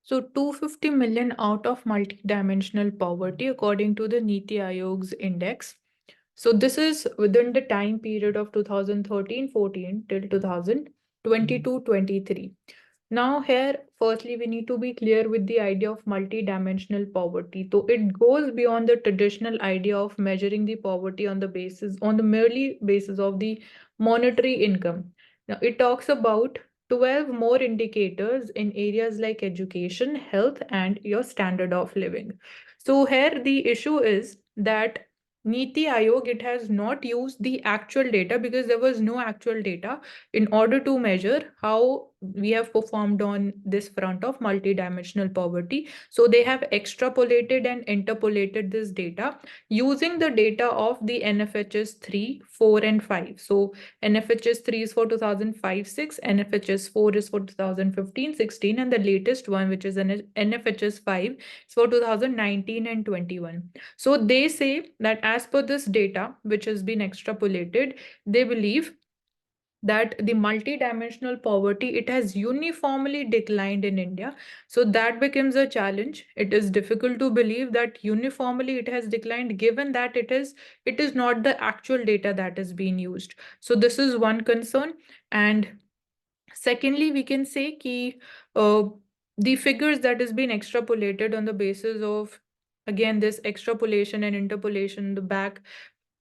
So 250 million out of multidimensional poverty according to the Niti Aayog's index. So this is within the time period of 2013-14 till 2022-23. Now here, firstly, we need to be clear with the idea of multidimensional poverty. So it goes beyond the traditional idea of measuring the poverty on the merely basis of the monetary income. Now it talks about 12 more indicators in areas like education, health, and your standard of living. So here the issue is that Niti Aayog, it has not used the actual data because there was no actual data in order to measure how we have performed on this front of multidimensional poverty. So they have extrapolated and interpolated this data using the data of the NFHS 3, 4, and 5. So NFHS 3 is for 2005-6, NFHS 4 is for 2015-16, and the latest one, which is an NFHS 5, is for 2019 and 21. So they say that as per this data, which has been extrapolated, they believe that the multidimensional poverty, it has uniformly declined in India. So that becomes a challenge. It is difficult to believe that uniformly it has declined, given that it is not the actual data that is being used. So this is one concern. And secondly, we can say ki the figures that has been extrapolated on the basis of, again, this extrapolation and interpolation, the back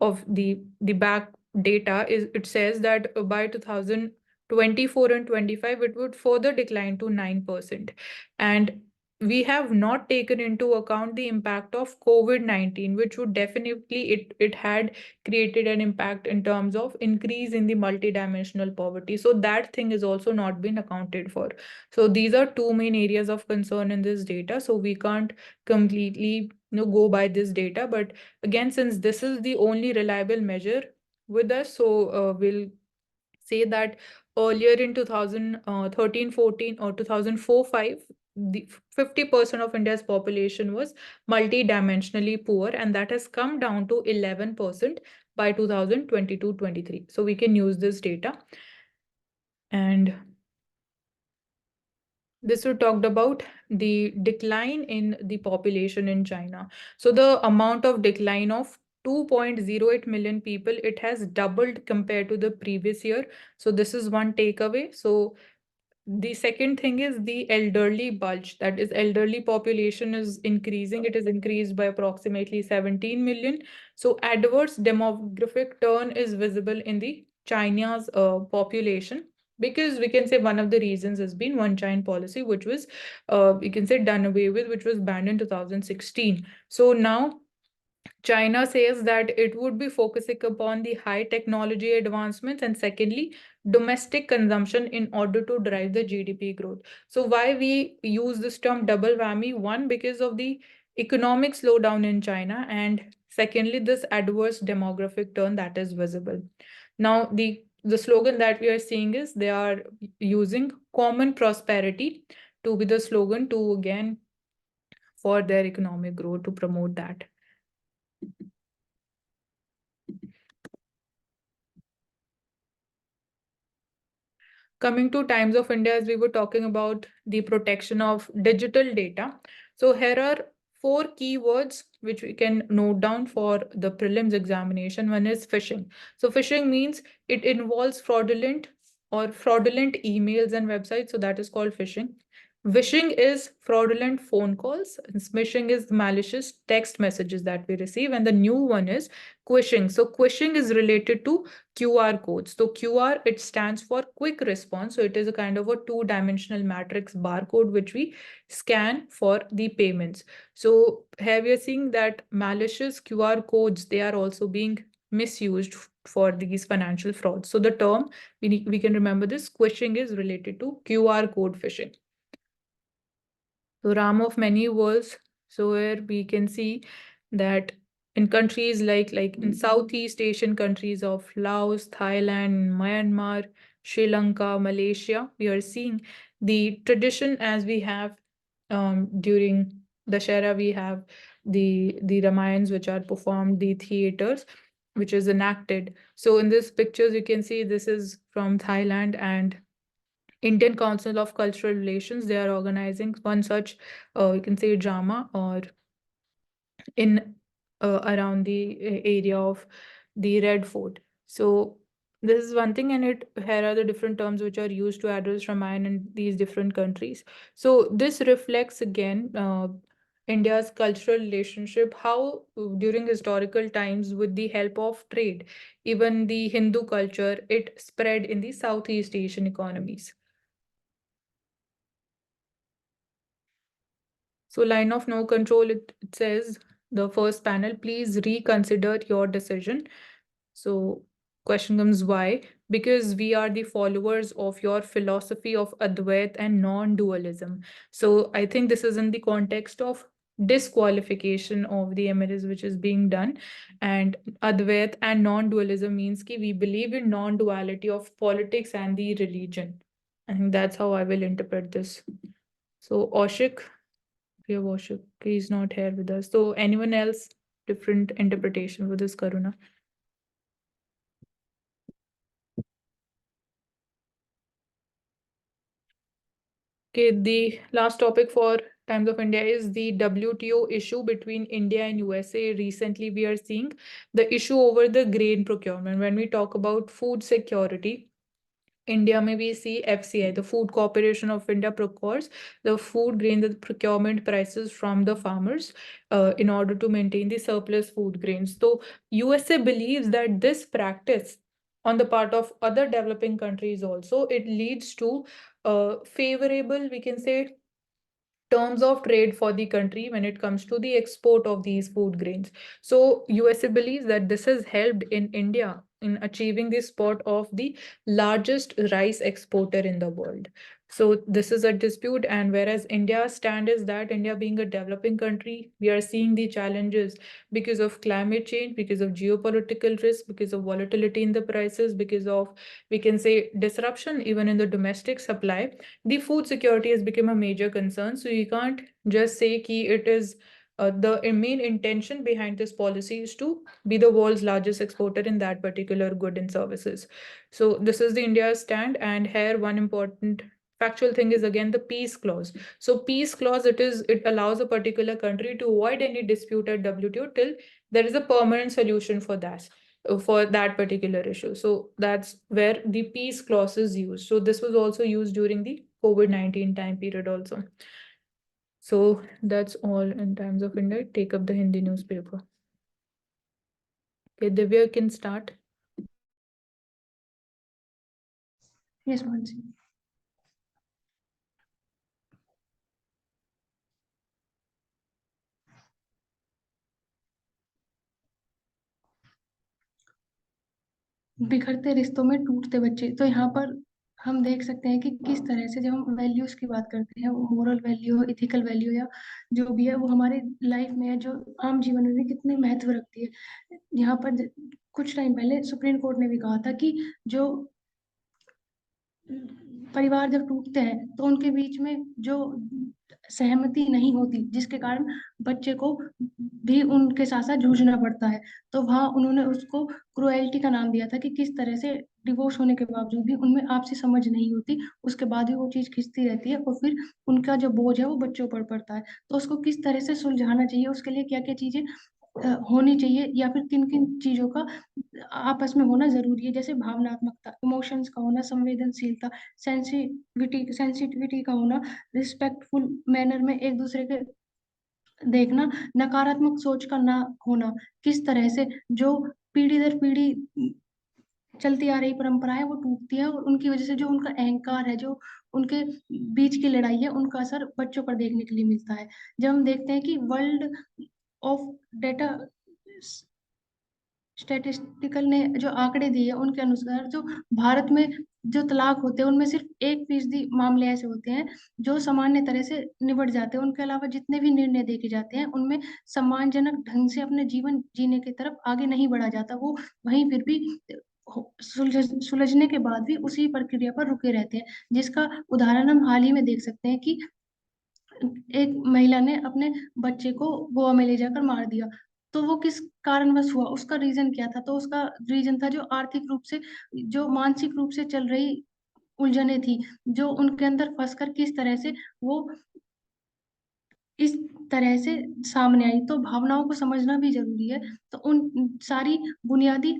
of the back data is, it says that by 2024 and 25 it would further decline to 9%. And we have not taken into account the impact of COVID-19, which would definitely, it had created an impact in terms of increase in the multidimensional poverty. So that thing is also not been accounted for. So these are two main areas of concern in this data. So we can't completely go by this data. But again, since this is the only reliable measure with us, so we'll say that earlier in 2013-14 or 2004-5, the 50% of India's population was multidimensionally poor, and that has come down to 11% by 2022-23. So we can use this data. And this we talked about the decline in the population in China. So the amount of decline of 2.08 million people, it has doubled compared to the previous year. So this is one takeaway. So the second thing is the elderly bulge, that is elderly population is increasing. It is increased by approximately 17 million. So adverse demographic turn is visible in the China's population, because we can say one of the reasons has been one China policy, which was we can say done away with, which was banned in 2016. So now China says that it would be focusing upon the high technology advancements, and secondly, domestic consumption in order to drive the GDP growth. So why we use this term double whammy? One, because of the economic slowdown in China, and secondly, this adverse demographic turn that is visible. Now, the slogan that we are seeing is they are using common prosperity to be the slogan to, again, for their economic growth, to promote that. Coming to Times of India, as we were talking about the protection of digital data. So here are four keywords which we can note down for the prelims examination. One is phishing. So phishing means it involves fraudulent emails and websites. So that is called phishing. Wishing is fraudulent phone calls, and smishing is malicious text messages that we receive. And the new one is quishing. So quishing is related to QR codes. So QR, it stands for quick response. So it is a kind of a two-dimensional matrix barcode which we scan for the payments. So here we are seeing that malicious QR codes, they are also being misused for these financial frauds. So the term, we can remember this, squishing is related to QR code phishing. So Ram of many worlds. So where we can see that in countries like in Southeast Asian countries of Laos, Thailand, Myanmar, Sri Lanka, Malaysia, we are seeing the tradition as we have during Dashera, we have the Ramayans which are performed, the theaters which is enacted. So in these pictures, you can see this is from Thailand, and Indian Council of Cultural Relations, they are organizing one such, you can say, drama or in around the area of the Red Fort. So this is one thing, and here are the different terms which are used to address Ramayana in these different countries. So this reflects again India's cultural relationship, how during historical times, with the help of trade, even the Hindu culture, it spread in the Southeast Asian economies. So line of no control, it says the first panel, please reconsider your decision. So question comes, why? Because we are the followers of your philosophy of Advait and non-dualism. So I think this is in the context of disqualification of the MLAs which is being done. And Advait and non-dualism means ki we believe in non-duality of politics and the religion. I think that's how I will interpret this. So Oshik, we have Oshik, he's not here with us. So anyone else different interpretation for this, Karuna? Okay, the last topic for Times of India is the WTO issue between India and USA. Recently, we are seeing the issue over the grain procurement. When we talk about food security, India may we see FCI, the Food Corporation of India procures the food grain, the procurement prices from the farmers in order to maintain the surplus food grains. So USA believes that this practice on the part of other developing countries also, it leads to favorable, we can say, terms of trade for the country when it comes to the export of these food grains. So USA believes that this has helped in India in achieving the spot of the largest rice exporter in the world. So this is a dispute, and whereas India's stand is that India being a developing country, we are seeing the challenges because of climate change, because of geopolitical risk, because of volatility in the prices, because of, we can say, disruption even in the domestic supply. The food security has become a major concern. So you can't just say ki it is the main intention behind this policy is to be the world's largest exporter in that particular good and services. So this is the India's stand, and here one important factual thing is again the peace clause. So peace clause, it allows a particular country to avoid any dispute at WTO till there is a permanent solution for that particular issue. So that's where the peace clause is used. So this was also used during the COVID-19 time period also. So that's all in Times of India. Take up the Hindi newspaper. Okay, Divya can start. Yes, Mansi. बिखरते रिश्तों में टूटते बच्चे। तो यहाँ पर हम देख सकते हैं कि किस तरह से जब हम वैल्यूज की बात करते हैं, मोरल वैल्यू, इथिकल वैल्यू या जो भी है, वो हमारे लाइफ में है, जो आम जीवन में भी कितने महत्व रखती है। यहाँ पर कुछ टाइम पहले सुप्रीम कोर्ट ने भी कहा था कि जो परिवार जब टूटते हैं तो उनके बीच में जो सहमति नहीं होती, जिसके कारण बच्चे को भी उनके साथ साथ जूझना पड़ता है, तो वहाँ उन्होंने उसको क्रुएल्टी का नाम दिया था कि किस तरह से डिवोर्स होने के बावजूद भी उनमें आपसी समझ नहीं होती, उसके बाद भी वो चीज खिंचती रहती है और फिर उनका जो बोझ है वो बच्चों पर पड़ता है। तो उसको किस तरह से सुलझाना चाहिए, उसके लिए क्या क्या चीजें होनी चाहिए, या फिर किन किन चीजों का आपस में होना जरूरी है, जैसे भावनात्मकता, इमोशंस का होना, संवेदनशीलता, सेंसिटिविटी का होना, रिस्पेक्टफुल मैनर में एक दूसरे के देखना, नकारात्मक सोच का ना होना, किस तरह से जो पीढ़ी दर पीढ़ी चलती आ रही परंपरा है वो टूटती है, और उनकी वजह से जो उनका अहंकार है, जो उनके बीच की लड़ाई है, उनका असर बच्चों पर देखने के लिए मिलता है। जब हम देखते हैं कि वर्ल्ड ऑफ डेटा स्टैटिस्टिकल ने जो आंकड़े दिए, उनके अनुसार जो भारत में जो तलाक होते हैं उनमें सिर्फ 1% मामले ऐसे होते हैं जो सामान्य तरह से निबट जाते हैं। उनके अलावा जितने भी निर्णय देखे जाते हैं उनमें सम्मानजनक ढंग से अपने जीवन जीने की तरफ आगे नहीं बढ़ा जाता, वो वहीं फिर भी सुलझने के बाद भी उसी प्रक्रिया पर रुके रहते हैं। जिसका उदाहरण हम हाल ही में देख सकते हैं कि एक महिला ने अपने बच्चे को गोवा में ले जाकर मार दिया। तो वो किस कारणवश हुआ, उसका रीजन क्या था? तो उसका रीजन था जो आर्थिक रूप से, जो मानसिक रूप से चल रही उलझने थी जो उनके अंदर फंसकर किस तरह से वो इस तरह से सामने आई। तो भावनाओं को समझना भी जरूरी है। तो उन सारी बुनियादी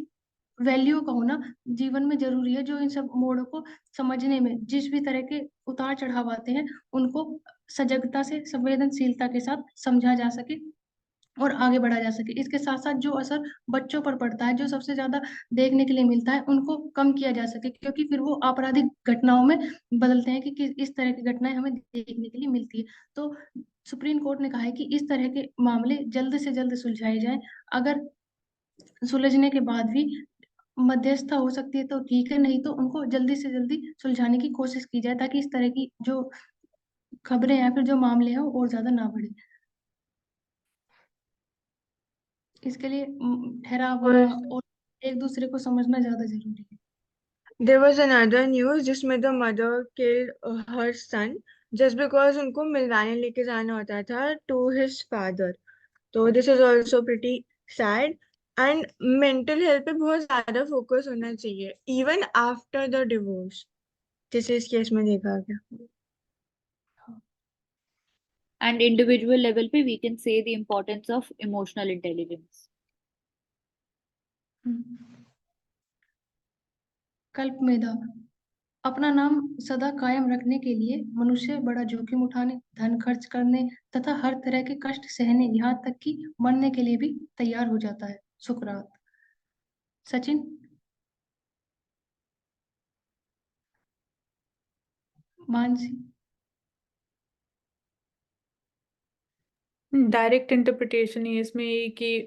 वैल्यू का होना जीवन में जरूरी है, जो इन सब मोड़ों को समझने में, जिस भी तरह के उतार चढ़ाव आते हैं उनको सजगता से, संवेदनशीलता के साथ समझा जा सके और आगे बढ़ा जा सके। इसके साथ साथ जो असर बच्चों पर पड़ता है, जो सबसे ज्यादा देखने के लिए मिलता है, उनको कम किया जा सके, क्योंकि फिर वो आपराधिक घटनाओं में बदलते हैं कि इस तरह की घटनाएं हमें देखने के लिए मिलती है। तो सुप्रीम कोर्ट ने कहा है कि इस तरह के मामले जल्द से जल्द सुलझाए जाएं। अगर सुलझने के बाद भी मध्यस्थता हो सकती है तो ठीक है, नहीं तो उनको जल्दी से जल्दी सुलझाने की कोशिश की जाए, ताकि इस तरह की जो खबरें या फिर जो मामले हैं वो और ज्यादा ना बढ़े। इसके लिए ठहराव होना was और एक दूसरे को समझना ज्यादा जरूरी है। there was another news जिसमें the mother killed her son just because उनको मिलवाने लेके जाना होता था to his father. तो this is also pretty sad and mental health पे बहुत ज्यादा फोकस होना चाहिए even after the divorce, जैसे इस केस में देखा गया। And individual level पे we can say the importance of emotional intelligence. कल्प मेधा, अपना नाम सदा कायम रखने के लिए मनुष्य बड़ा जोखिम उठाने, धन खर्च करने तथा हर तरह के कष्ट सहने, यहाँ तक कि मरने के लिए भी तैयार हो जाता है। सुकरात। सचिन। मानसी। डायरेक्ट इंटरप्रिटेशन ही इसमें ये कि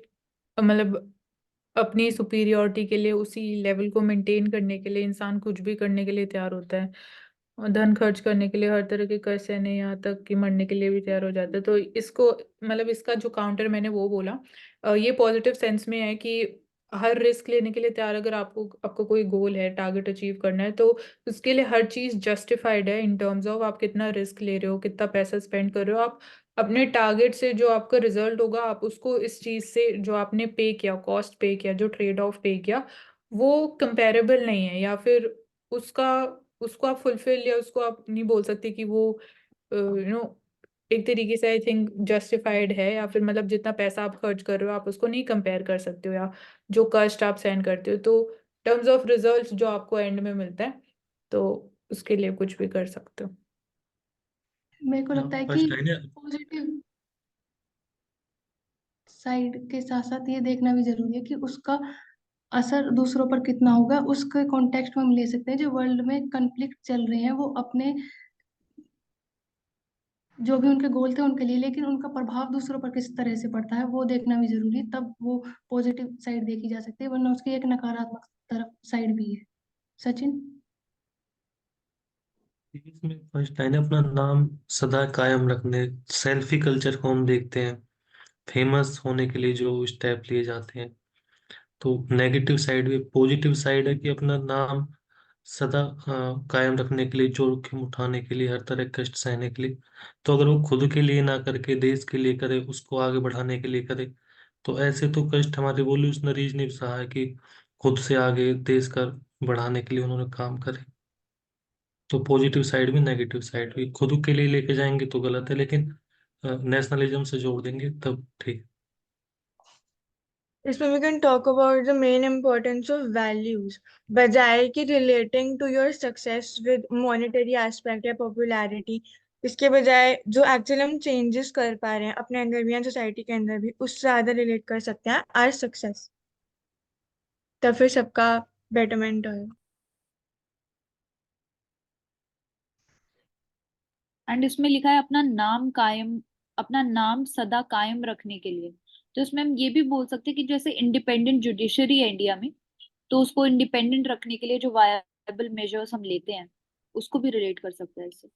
मतलब अपनी सुपीरियोरिटी के लिए, उसी लेवल को मेंटेन करने के लिए इंसान कुछ भी करने के लिए तैयार होता है, और धन खर्च करने के लिए हर तरह के कर्ज सहने, यहाँ तक कि मरने के लिए भी तैयार हो जाता है। तो इसको मतलब इसका जो काउंटर मैंने वो बोला, ये पॉजिटिव सेंस में है कि हर रिस्क लेने के लिए तैयार, अगर आपको कोई गोल है, टारगेट अचीव करना है, तो उसके लिए हर चीज जस्टिफाइड है इन टर्म्स ऑफ आप कितना रिस्क ले रहे हो, कितना पैसा स्पेंड कर रहे हो। आप अपने टारगेट से जो आपका रिजल्ट होगा, आप उसको इस चीज से जो आपने पे किया, कॉस्ट पे किया, जो ट्रेड ऑफ पे किया, वो कंपेरेबल नहीं है, या फिर उसका उसको आप फुलफिल, या उसको आप नहीं बोल सकते कि वो एक तरीके से आई थिंक जस्टिफाइड है, या फिर मतलब जितना पैसा आप खर्च कर रहे हो आप उसको नहीं कंपेयर कर सकते हो, या जो कष्ट आप सहन करते हो, तो टर्म्स ऑफ रिजल्ट्स जो आपको एंड में मिलता है, तो उसके लिए कुछ भी कर सकते हो। मेरे को लगता है कि फर्स्ट लाइन है। पॉजिटिव साइड के साथ साथ ये देखना भी जरूरी है कि उसका असर दूसरों पर कितना होगा। उसके कॉन्टेक्स्ट में हम ले सकते हैं जो वर्ल्ड में कन्फ्लिक्ट चल रहे हैं, वो अपने जो भी उनके गोल थे उनके लिए, लेकिन उनका प्रभाव दूसरों पर किस तरह से पड़ता है वो देखना भी जरूरी है। तब वो पॉजिटिव साइड देखी जा सकती है, वरना उसकी एक नकारात्मक तरफ साइड भी है। सचिन। इसमें फर्स्ट लाइन है, अपना नाम सदा कायम रखने। सेल्फी कल्चर को हम देखते हैं, फेमस होने के लिए जो स्टेप लिए जाते हैं। तो नेगेटिव साइड भी, पॉजिटिव साइड है कि अपना नाम सदा कायम रखने के लिए, जोखिम उठाने के लिए, हर तरह कष्ट सहने के लिए। तो अगर वो खुद के लिए ना करके देश के लिए करे, उसको आगे बढ़ाने के लिए करे, तो ऐसे तो कष्ट हमारे रिवोल्यूशनरीज ने भी सहा है कि खुद से आगे देश का बढ़ाने के लिए उन्होंने काम करे। तो पॉजिटिव साइड भी नेगेटिव साइड भी, खुद के लिए लेके जाएंगे तो गलत है, लेकिन नेशनलिज्म से जोड़ देंगे तब ठीक। इसमें we can talk about the main importance of values, बजाय कि relating to your success with monetary aspect या popularity। इसके बजाय जो एक्चुअली हम चेंजेस कर पा रहे हैं अपने अंदर भी, सोसाइटी के अंदर भी, उससे ज्यादा रिलेट कर सकते हैं आर सक्सेस, तब फिर सबका बेटरमेंट है। एंड इसमें लिखा है अपना नाम कायम, अपना नाम सदा कायम रखने के लिए। तो इसमें हम ये भी बोल सकते हैं कि जैसे इंडिपेंडेंट जुडिशरी है इंडिया में, तो उसको इंडिपेंडेंट रखने के लिए जो वायबल मेजर्स हम लेते हैं उसको भी रिलेट कर सकते हैं इससे।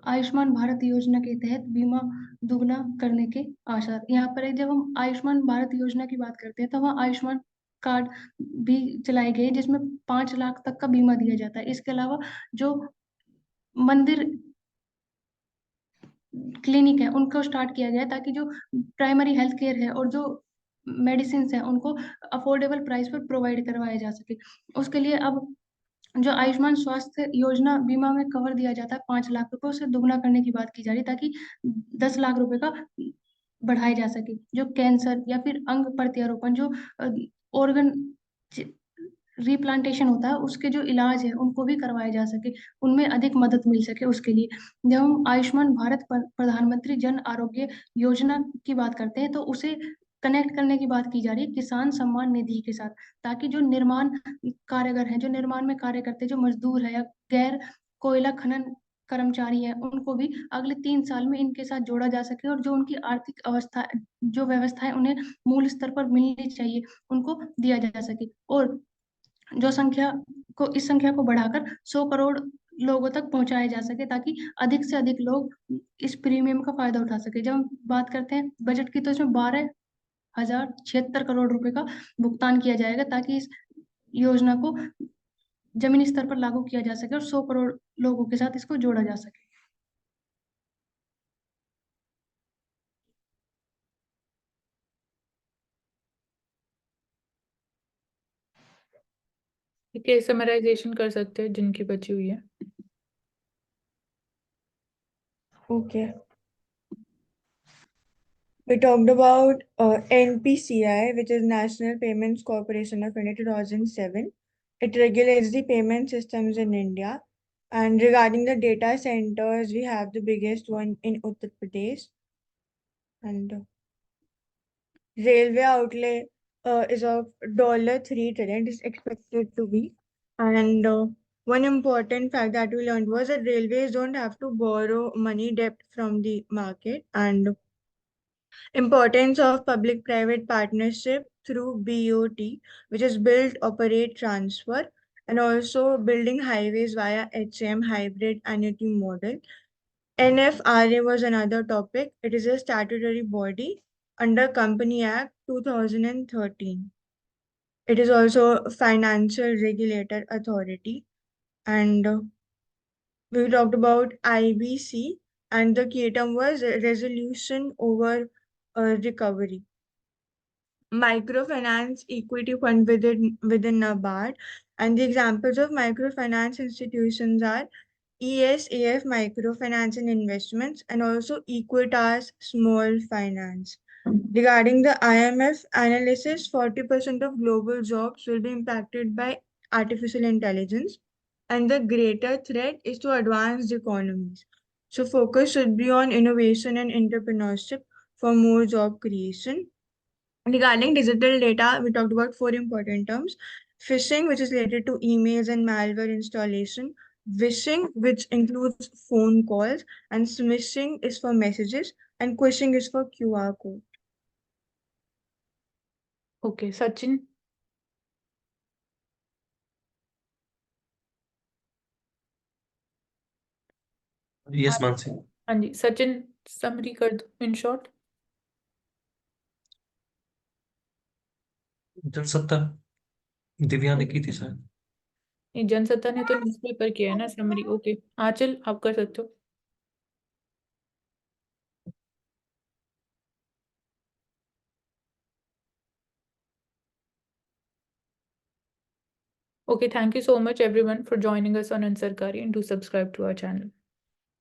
आयुष्मान भारत योजना के तहत बीमा दुगना करने के आसार। यहाँ पर जब हम आयुष्मान भारत योजना की बात करते हैं तो वहाँ आयुष्मान कार्ड भी चलाए गए जिसमें 5 लाख तक का बीमा दिया जाता है। इसके अलावा जो मंदिर क्लिनिक है उनको स्टार्ट किया गया है ताकि जो प्राइमरी हेल्थ केयर है और जो मेडिसिन है उनको अफोर्डेबल प्राइस पर प्रोवाइड करवाया जा सके। उसके लिए अब जो आयुष्मान स्वास्थ्य योजना बीमा में कवर दिया जाता है 5 लाख रुपए, उसे दुगना करने की बात की जा रही है ताकि 10 लाख रुपए का बढ़ाया जा सके। जो कैंसर या फिर अंग प्रत्यारोपण, जो ऑर्गन रिप्लांटेशन होता है, उसके जो इलाज है उनको भी करवाया जा सके, उनमें अधिक मदद मिल सके। उसके लिए जब हम आयुष्मान भारत प्रधानमंत्री जन आरोग्य योजना की बात करते हैं तो उसे कनेक्ट करने की बात की जा रही है किसान सम्मान निधि के साथ, ताकि जो निर्माण कारीगर हैं, जो निर्माण में कार्य करते हैं, जो मजदूर है या गैर कोयला खनन कर्मचारी है, उनको भी अगले 3 साल में इनके साथ जोड़ा जा सके और जो उनकी आर्थिक अवस्था, जो व्यवस्था है उन्हें मूल स्तर पर मिलनी चाहिए, उनको दिया जा सके। और जो इस संख्या को बढ़ाकर 100 करोड़ लोगों तक पहुंचाया जा सके ताकि अधिक से अधिक लोग इस प्रीमियम का फायदा उठा सके। जब हम बात करते हैं बजट की तो इसमें 12,076 करोड़ रुपए का भुगतान किया जाएगा ताकि इस योजना को जमीनी स्तर पर लागू किया जा सके और 100 करोड़ लोगों के साथ इसको जोड़ा जा सके। ठीक है, समराइजेशन कर सकते हैं जिनकी बची हुई है। Okay. We talked about NPCI, which is National Payments Corporation of India 2007. It regulates the payment systems in India. And regarding the data centers, we have the biggest one in Uttar Pradesh. And railway outlay is of $3 trillion, is expected to be. And one important fact that we learned was that railways don't have to borrow money debt from the market. And importance of public-private partnership through BOT, which is build, operate, transfer, and also building highways via HM hybrid annuity model. NFRA was another topic. It is a statutory body under Company Act 2013. It is also a financial regulator authority. And we talked about IBC, and the key term was resolution over recovery. Microfinance equity fund within NABARD, and the examples of microfinance institutions are ESAF Microfinance and Investments, and also Equitas Small Finance. Regarding the IMF analysis, 40% of global jobs will be impacted by artificial intelligence, and the greater threat is to advanced economies. So focus should be on innovation and entrepreneurship for more job creation. Regarding digital data, we talked about 4 important terms. Phishing, which is related to emails and malware installation. Vishing, which includes phone calls. And smishing is for messages. And quishing is for QR code. Okay, Sachin. Yes Mansi. हाँ जी Sachin, summary कर दो in short. Jansatta Divya ने की थी शायद। नहीं, जनसत्ता ने तो न्यूज़पेपर किया है ना समरी। ओके आंचल, आप कर सकते हो। Okay, thank you so much everyone for joining us on Ansarkari, and do subscribe to our channel.